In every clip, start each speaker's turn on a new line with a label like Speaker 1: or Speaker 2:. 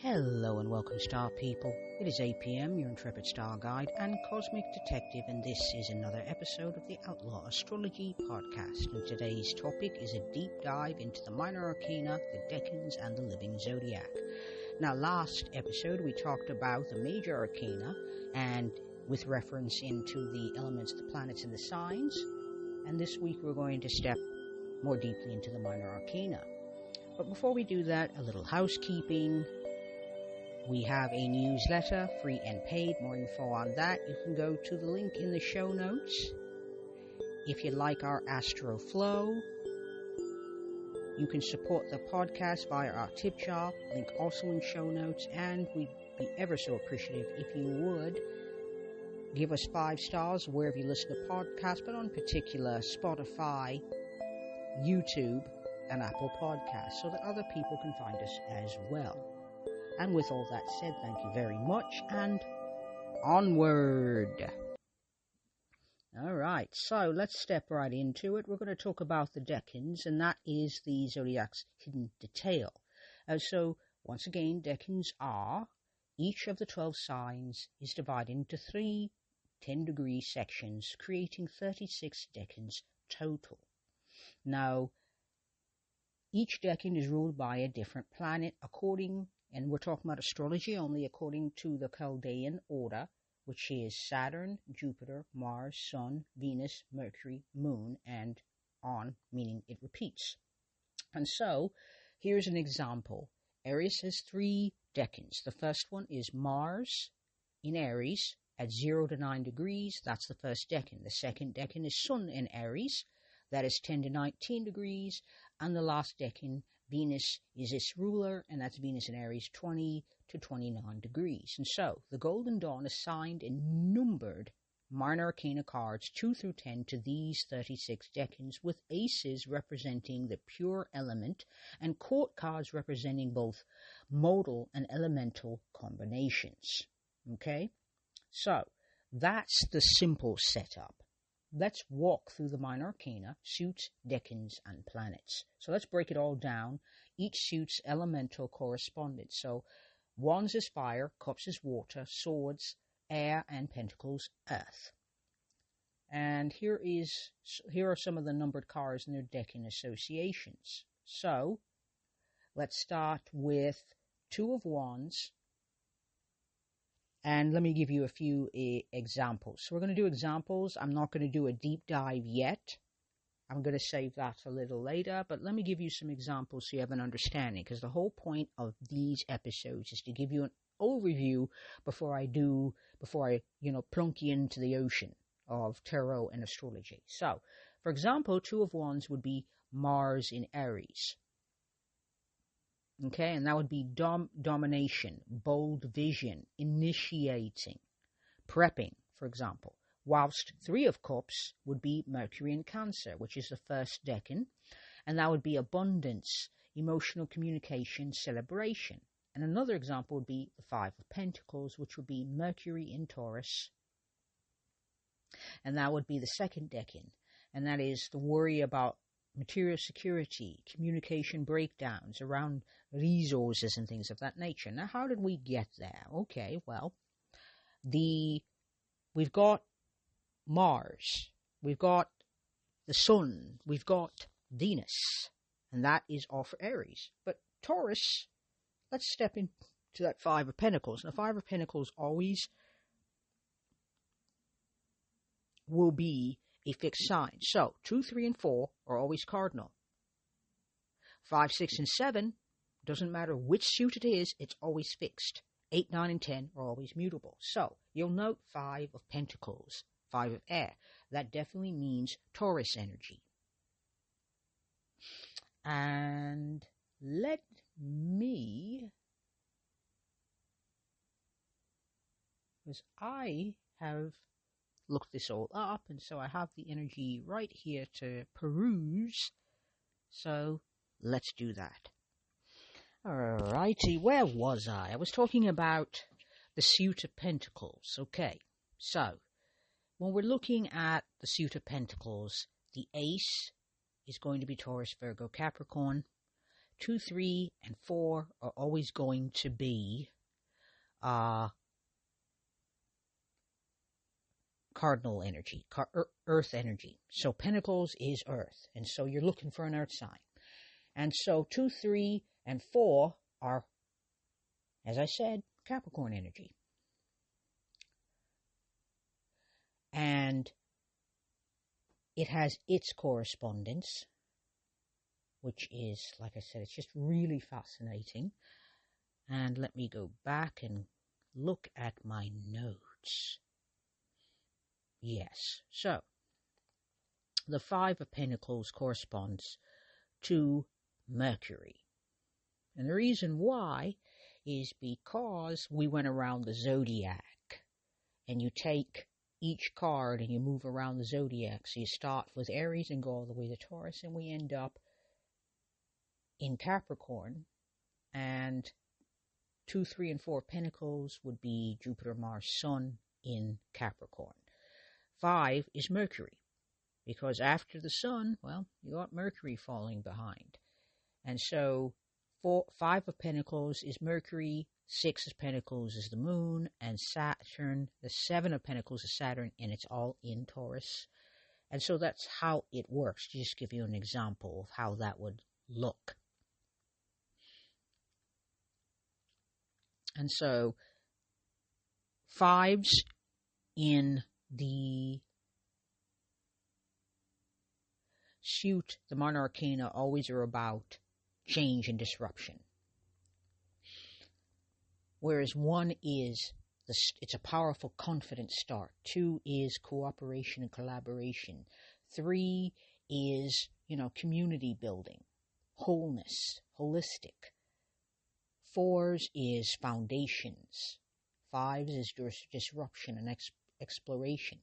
Speaker 1: Hello and welcome, star people. It is 8 p.m, your intrepid star guide and cosmic detective, and this is another episode of the Outlaw Astrology podcast. And today's topic is a deep dive into the minor arcana, the decans, and the living zodiac. Now, last episode we talked about the major arcana and with reference into the elements, the planets, and the signs. And this week we're going to step more deeply into the minor arcana. But before we do that, a little housekeeping. We have a newsletter, free and paid. More info on that, you can go to the link in the show notes. If you like our Astro Flow, you can support the podcast via our tip jar, link also in show notes, and we'd be ever so appreciative if you would give us 5 stars wherever you listen to podcasts, but on particular Spotify, YouTube, and Apple Podcasts, so that other people can find us as well. And with all that said, thank you very much, and onward! Alright, so let's step right into it. We're going to talk about the decans, and that is the zodiac's hidden detail. So, once again, decans are, each of the 12 signs is divided into 3 10-degree sections, creating 36 decans total. Now, each decan is ruled by a different planet and we're talking about astrology only according to the Chaldean order, which is Saturn, Jupiter, Mars, Sun, Venus, Mercury, Moon, and on, meaning it repeats. And so, here's an example. Aries has 3 decans. The first one is Mars in Aries at 0 to 9 degrees. That's the first decan. The second decan is Sun in Aries. That is 10 to 19 degrees. And the last decan, Venus, is its ruler, and that's Venus in Aries, 20 to 29 degrees. And so, the Golden Dawn assigned and numbered minor arcana cards 2 through 10 to these 36 decans, with aces representing the pure element and court cards representing both modal and elemental combinations. Okay? So, that's the simple setup. Let's walk through the minor arcana, suits, decans, and planets. So let's break it all down. Each suits elemental correspondence. So wands is fire, cups is water, swords, air, and pentacles, earth. And here are some of the numbered cards and their decan associations. So let's start with 2 of wands. And let me give you a few examples. So we're going to do examples. I'm not going to do a deep dive yet. I'm going to save that a little later. But let me give you some examples so you have an understanding. Because the whole point of these episodes is to give you an overview before I plunk you into the ocean of tarot and astrology. So, for example, 2 of wands would be Mars in Aries. Okay, and that would be domination, bold vision, initiating, prepping, for example. Whilst 3 of cups would be Mercury in Cancer, which is the first decan, and that would be abundance, emotional communication, celebration. And another example would be the 5 of Pentacles, which would be Mercury in Taurus, and that would be the second decan, and that is the worry about material security, communication breakdowns around resources and things of that nature. Now, how did we get there? Okay, well, we've got Mars, we've got the Sun, we've got Venus, and that is all for Aries. But Taurus, let's step into that 5 of Pentacles. And the 5 of Pentacles always will be a fixed sign. So 2, 3, and 4 are always cardinal. 5, 6, and 7, doesn't matter which suit it is, it's always fixed. 8, 9, and 10 are always mutable. So you'll note 5 of Pentacles, 5 of air. That definitely means Taurus energy. And let me, because I have looked this all up, and so I have the energy right here to peruse. So let's do that. Alrighty, where was I? I was talking about the suit of Pentacles. Okay, so when we're looking at the suit of Pentacles, the ace is going to be Taurus, Virgo, Capricorn. 2, 3, and 4 are always going to be cardinal energy, earth energy. So Pentacles is earth, and so you're looking for an earth sign. And so 2, 3, and 4 are, as I said, Capricorn energy. And it has its correspondence, which is, like I said, it's just really fascinating. And let me go back and look at my notes. Yes, so the 5 of Pentacles corresponds to Mercury. And the reason why is because we went around the zodiac, and you take each card and you move around the zodiac. So you start with Aries and go all the way to Taurus, and we end up in Capricorn. And 2, 3, and 4 Pentacles would be Jupiter, Mars, Sun in Capricorn. 5 is Mercury, because after the Sun, well, you got Mercury falling behind. And so 5 of Pentacles is Mercury, 6 of Pentacles is the Moon, and Saturn, the 7 of Pentacles is Saturn, and it's all in Taurus. And so that's how it works, to just give you an example of how that would look. And so 5s in the suit, the minor arcana, always are about change and disruption. Whereas 1 is, it's a powerful, confident start. 2 is cooperation and collaboration. 3 is, community building, wholeness, holistic. 4s is foundations. 5s is disruption and exploration.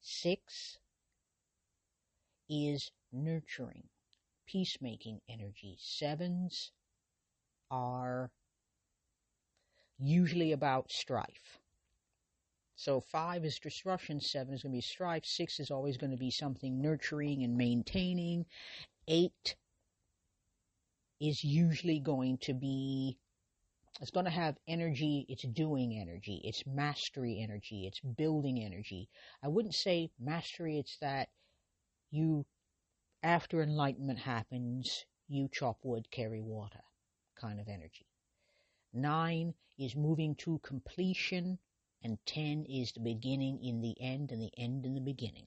Speaker 1: 6 is nurturing, peacemaking energy. 7s are usually about strife. So 5 is disruption, 7 is going to be strife, 6 is always going to be something nurturing and maintaining. 8 is usually going to be, it's going to have energy, it's doing energy, it's mastery energy, it's building energy. I wouldn't say mastery, it's that you, after enlightenment happens, you chop wood, carry water kind of energy. 9 is moving to completion, and 10 is the beginning in the end, and the end in the beginning.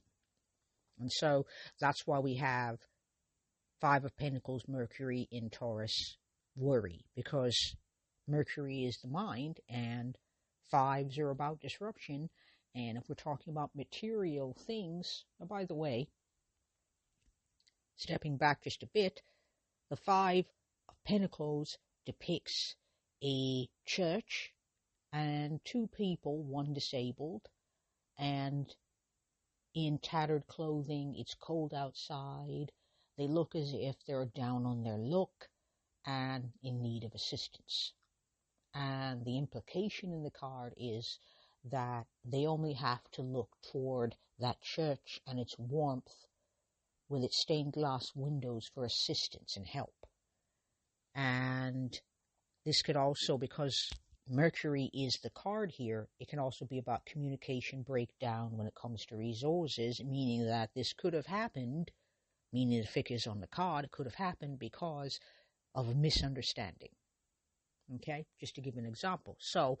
Speaker 1: And so that's why we have 5 of Pentacles, Mercury in Taurus, worry, because Mercury is the mind, and 5s are about disruption. And if we're talking about material things, oh, by the way, stepping back just a bit, the 5 of Pentacles depicts a church and 2 people, 1 disabled, and in tattered clothing. It's cold outside. They look as if they're down on their luck and in need of assistance. And the implication in the card is that they only have to look toward that church and its warmth with its stained glass windows for assistance and help. And this could also, because Mercury is the card here, it can also be about communication breakdown when it comes to resources, meaning that this could have happened, meaning the figures on the card, it could have happened because of a misunderstanding. Okay, just to give an example. So,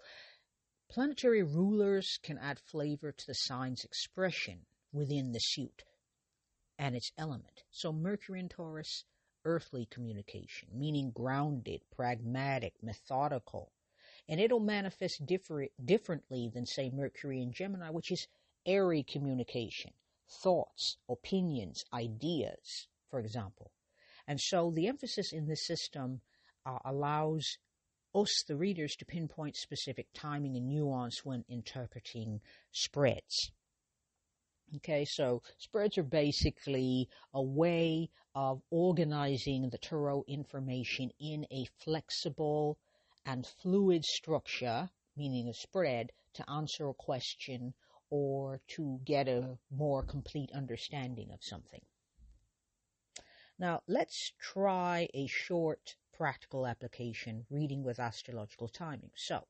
Speaker 1: planetary rulers can add flavor to the sign's expression within the suit and its element. So, Mercury in Taurus, earthly communication, meaning grounded, pragmatic, methodical. And it'll manifest differently than, say, Mercury in Gemini, which is airy communication, thoughts, opinions, ideas, for example. And so the emphasis in this system allows us, the readers, to pinpoint specific timing and nuance when interpreting spreads. Okay, so spreads are basically a way of organizing the tarot information in a flexible and fluid structure, meaning a spread, to answer a question or to get a more complete understanding of something. Now, let's try a short practical application, reading with astrological timing. So,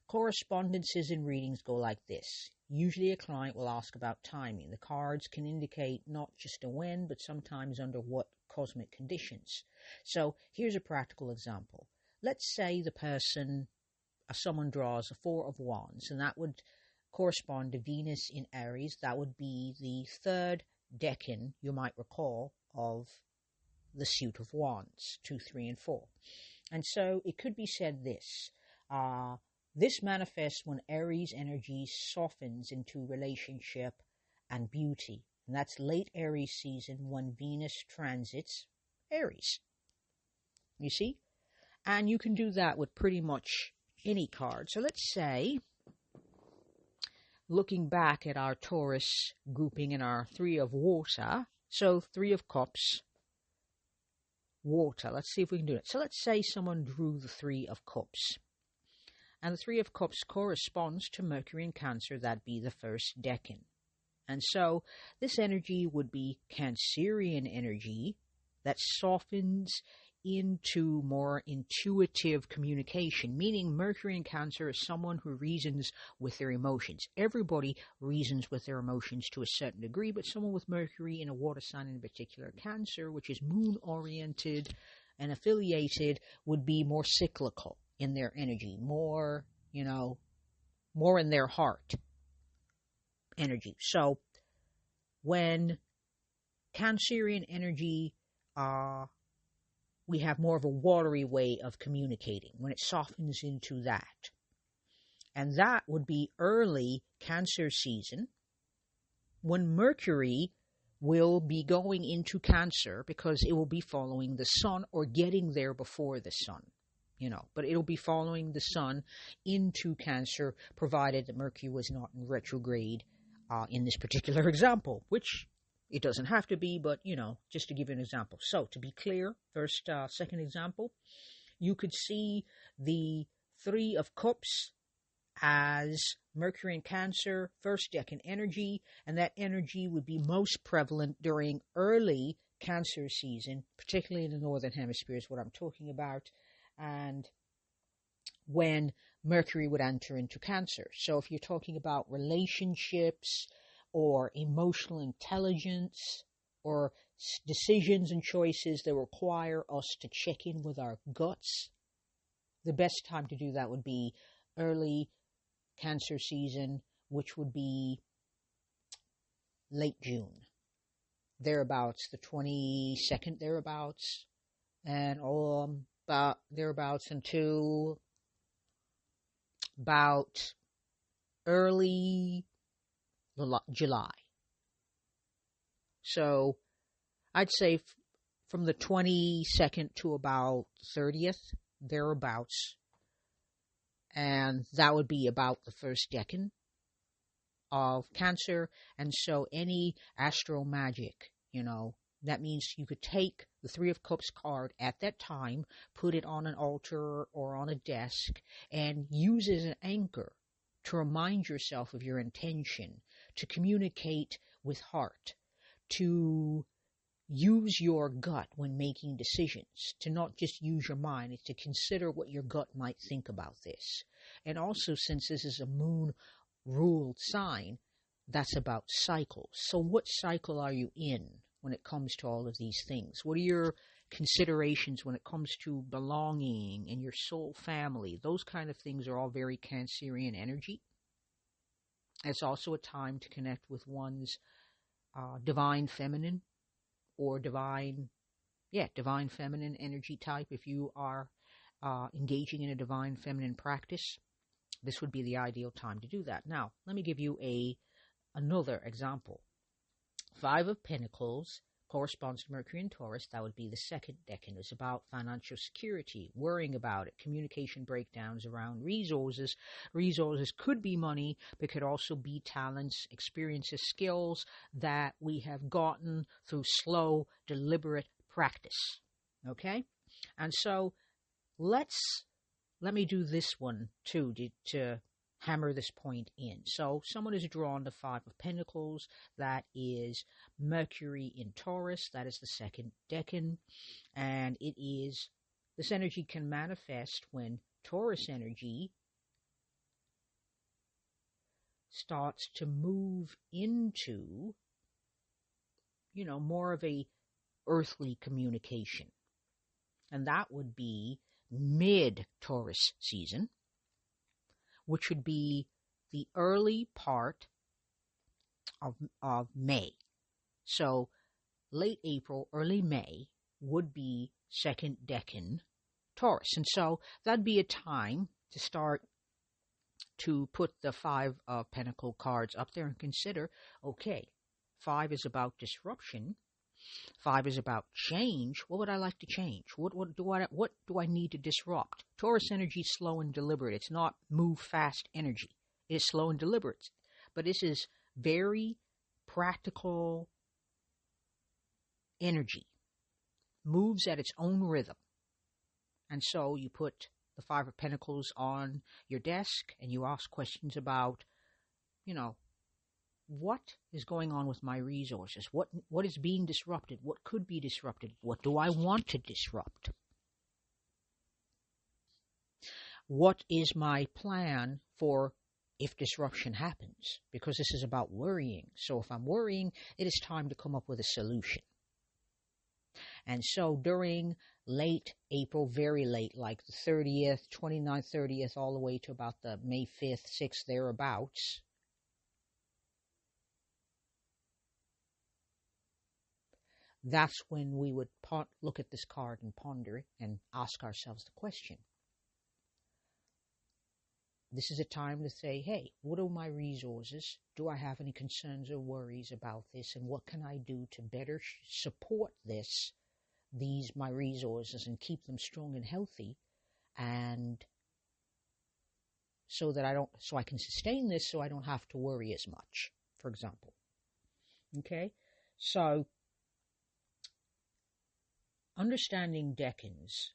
Speaker 1: correspondences in readings go like this. Usually a client will ask about timing. The cards can indicate not just a when, but sometimes under what cosmic conditions. So here's a practical example. Let's say someone draws a Four of Wands, and that would correspond to Venus in Aries. That would be the third decan, you might recall, of the suit of Wands, 2, 3, and 4. And so it could be said this. This manifests when Aries energy softens into relationship and beauty. And that's late Aries season when Venus transits Aries. You see? And you can do that with pretty much any card. So let's say, looking back at our Taurus grouping in our Three of Water, so Three of Cups, water. Let's see if we can do it. So let's say someone drew the Three of Cups. And the Three of Cups corresponds to Mercury in Cancer. That'd be the first decan. And so this energy would be Cancerian energy that softens into more intuitive communication, meaning Mercury in Cancer is someone who reasons with their emotions. Everybody reasons with their emotions to a certain degree, but someone with Mercury in a water sign, in particular Cancer, which is moon-oriented and affiliated, would be more cyclical in their energy, more in their heart energy. So when Cancerian energy, we have more of a watery way of communicating when it softens into that. And that would be early Cancer season when Mercury will be going into Cancer because it will be following the sun or getting there before the sun. But it'll be following the sun into Cancer, provided that Mercury was not in retrograde in this particular example, which it doesn't have to be, but, just to give you an example. So, to be clear, second example, you could see the Three of Cups as Mercury in Cancer, first decan energy, and that energy would be most prevalent during early Cancer season, particularly in the Northern Hemisphere is what I'm talking about, and when Mercury would enter into Cancer. So if you're talking about relationships or emotional intelligence or decisions and choices that require us to check in with our guts, the best time to do that would be early Cancer season, which would be late June, thereabouts, the 22nd, thereabouts, and about thereabouts until about early July. So I'd say from the 22nd to about 30th, thereabouts, and that would be about the first decan of Cancer. And so any astro magic, that means you could take the Three of Cups card at that time, put it on an altar or on a desk, and use it as an anchor to remind yourself of your intention, to communicate with heart, to use your gut when making decisions, to not just use your mind, it's to consider what your gut might think about this. And also, since this is a moon-ruled sign, that's about cycles. So what cycle are you in when it comes to all of these things? What are your considerations when it comes to belonging and your soul family? Those kind of things are all very Cancerian energy. It's also a time to connect with one's divine feminine or divine feminine energy type. If you are engaging in a divine feminine practice, this would be the ideal time to do that. Now, let me give you another example. Five of Pentacles corresponds to Mercury in Taurus. That would be the second decan. It's about financial security, worrying about it, communication breakdowns around resources. Resources could be money, but could also be talents, experiences, skills that we have gotten through slow, deliberate practice. Okay? And so let me do this one too to hammer this point in. So someone is drawn the Five of Pentacles. That is Mercury in Taurus. That is the second decan. And it is This energy can manifest when Taurus energy starts to move into, more of a earthly communication. And that would be mid-Taurus season, which would be the early part of May. So late April, early May would be second decan Taurus. And so that'd be a time to start to put the Five of Pentacle cards up there and consider, okay, 5 is about disruption. 5 is about change. What would I like to change? What do I need to disrupt? Taurus energy is slow and deliberate. It's not move fast energy. It is slow and deliberate. But this is very practical energy. Moves at its own rhythm. And so you put the Five of Pentacles on your desk and you ask questions about, what is going on with my resources? What is being disrupted? What could be disrupted? What do I want to disrupt? What is my plan for if disruption happens? Because this is about worrying. So if I'm worrying, it is time to come up with a solution. And so during late April, very late, like the 30th, 29th, 30th, all the way to about the May 5th, 6th, thereabouts, that's when we would look at this card and ponder it and ask ourselves the question. This is a time to say, hey, what are my resources? Do I have any concerns or worries about this? And what can I do to better support my resources and keep them strong and healthy, and so I can sustain this, so I don't have to worry as much, for example. Okay, so understanding decans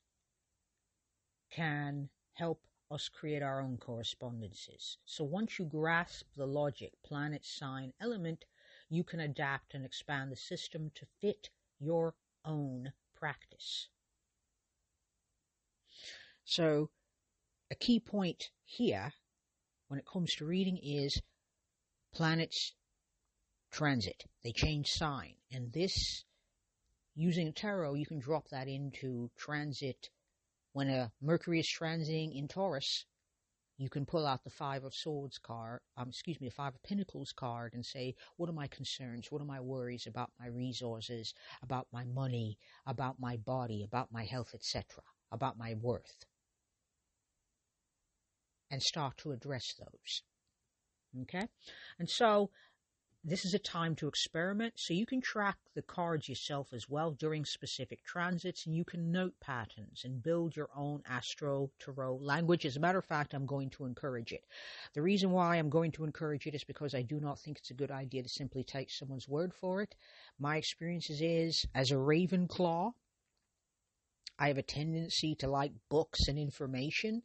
Speaker 1: can help us create our own correspondences. So once you grasp the logic, planet, sign, element, you can adapt and expand the system to fit your own practice. So a key point here when it comes to reading is planets transit. They change sign. And this, using tarot, you can drop that into transit. When a Mercury is transiting in Taurus, you can pull out the Five of Swords card, the Five of Pentacles card, and say, what are my concerns? What are my worries about my resources, about my money, about my body, about my health, etc., about my worth? And start to address those. Okay? And so this is a time to experiment, so you can track the cards yourself as well during specific transits, and you can note patterns and build your own astro tarot language. As a matter of fact, I'm going to encourage it. The reason why I'm going to encourage it is because I do not think it's a good idea to simply take someone's word for it. My experiences is, as a Ravenclaw, I have a tendency to like books and information,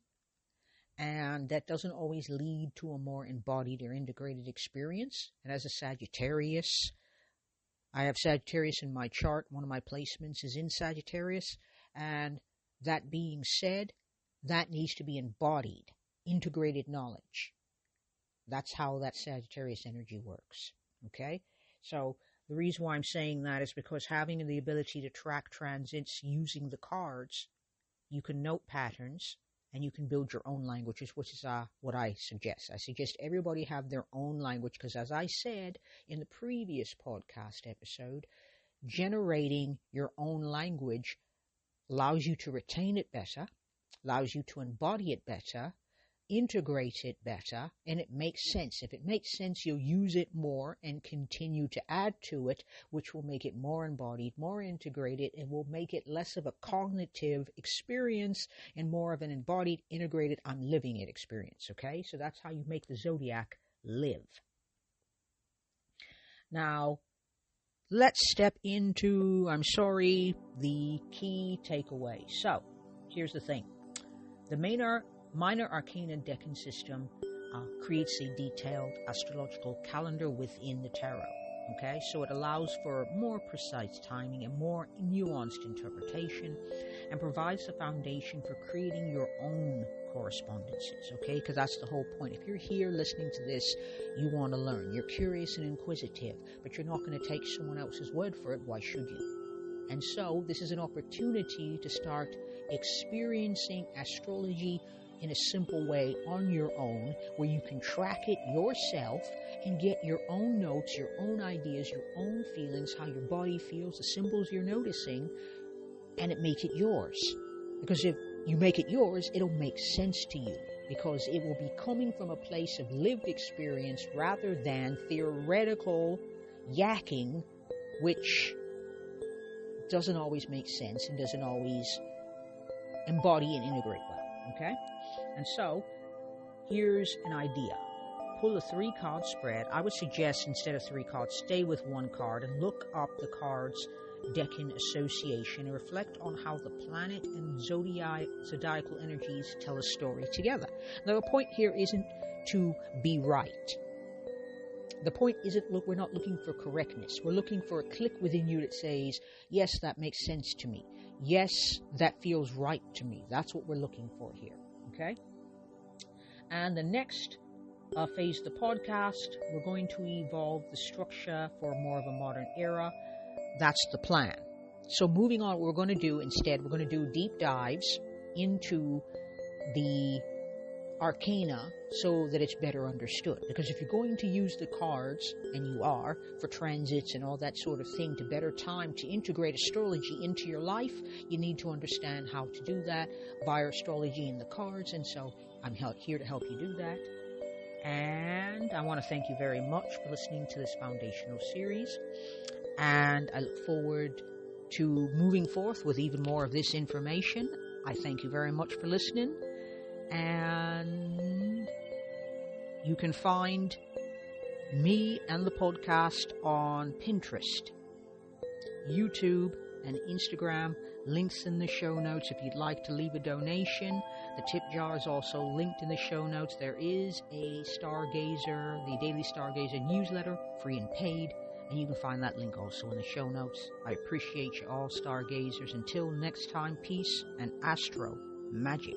Speaker 1: and that doesn't always lead to a more embodied or integrated experience. And as a Sagittarius, I have Sagittarius in my chart. One of my placements is in Sagittarius. And that being said, that needs to be embodied, integrated knowledge. That's how that Sagittarius energy works. Okay? So the reason why I'm saying that is because having the ability to track transits using the cards, you can note patterns, and you can build your own languages, which is what I suggest. I suggest everybody have their own language because, as I said in the previous podcast episode, generating your own language allows you to retain it better, allows you to embody it better, integrate it better, and it makes sense. If it makes sense, you'll use it more and continue to add to it, which will make it more embodied, more integrated, and will make it less of a cognitive experience and more of an embodied, integrated, I'm living it experience. Okay? So that's how you make the zodiac live. Now, let's step into, the key takeaway. So, here's the thing. The Minor arcana decan system creates a detailed astrological calendar within the tarot. Okay, so it allows for more precise timing and more nuanced interpretation, and provides the foundation for creating your own correspondences. Okay, because that's the whole point. If you're here listening to this, you want to learn, you're curious and inquisitive, but you're not going to take someone else's word for it. Why should you? And so this is an opportunity to start experiencing astrology in a simple way on your own, where you can track it yourself and get your own notes, your own ideas, your own feelings, how your body feels, the symbols you're noticing, and it makes it yours. Because if you make it yours, it'll make sense to you, because it will be coming from a place of lived experience rather than theoretical yakking, which doesn't always make sense and doesn't always embody and integrate well. Okay? And so, here's an idea. Pull a 3-card spread. I would suggest instead of 3 cards, stay with 1 card and look up the cards' decan association and reflect on how the planet and zodiacal energies tell a story together. Now, the point here isn't to be right. The point isn't, look, we're not looking for correctness. We're looking for a click within you that says, yes, that makes sense to me. Yes, that feels right to me. That's what we're looking for here. Okay? And the next phase of the podcast, we're going to evolve the structure for more of a modern era. That's the plan. So moving on, what we're going to do instead, we're going to do deep dives into the arcana so that it's better understood. Because if you're going to use the cards, and you are, for transits and all that sort of thing to better time to integrate astrology into your life, you need to understand how to do that via astrology and the cards. And so I'm here to help you do that. And I want to thank you very much for listening to this foundational series. And I look forward to moving forth with even more of this information. I thank you very much for listening. And you can find me and the podcast on Pinterest, YouTube, and Instagram. Links in the show notes if you'd like to leave a donation. The tip jar is also linked in the show notes. There is a Stargazer, the Daily Stargazer newsletter, free and paid, and you can find that link also in the show notes. I appreciate you all, Stargazers. Until next time, peace and astro magic.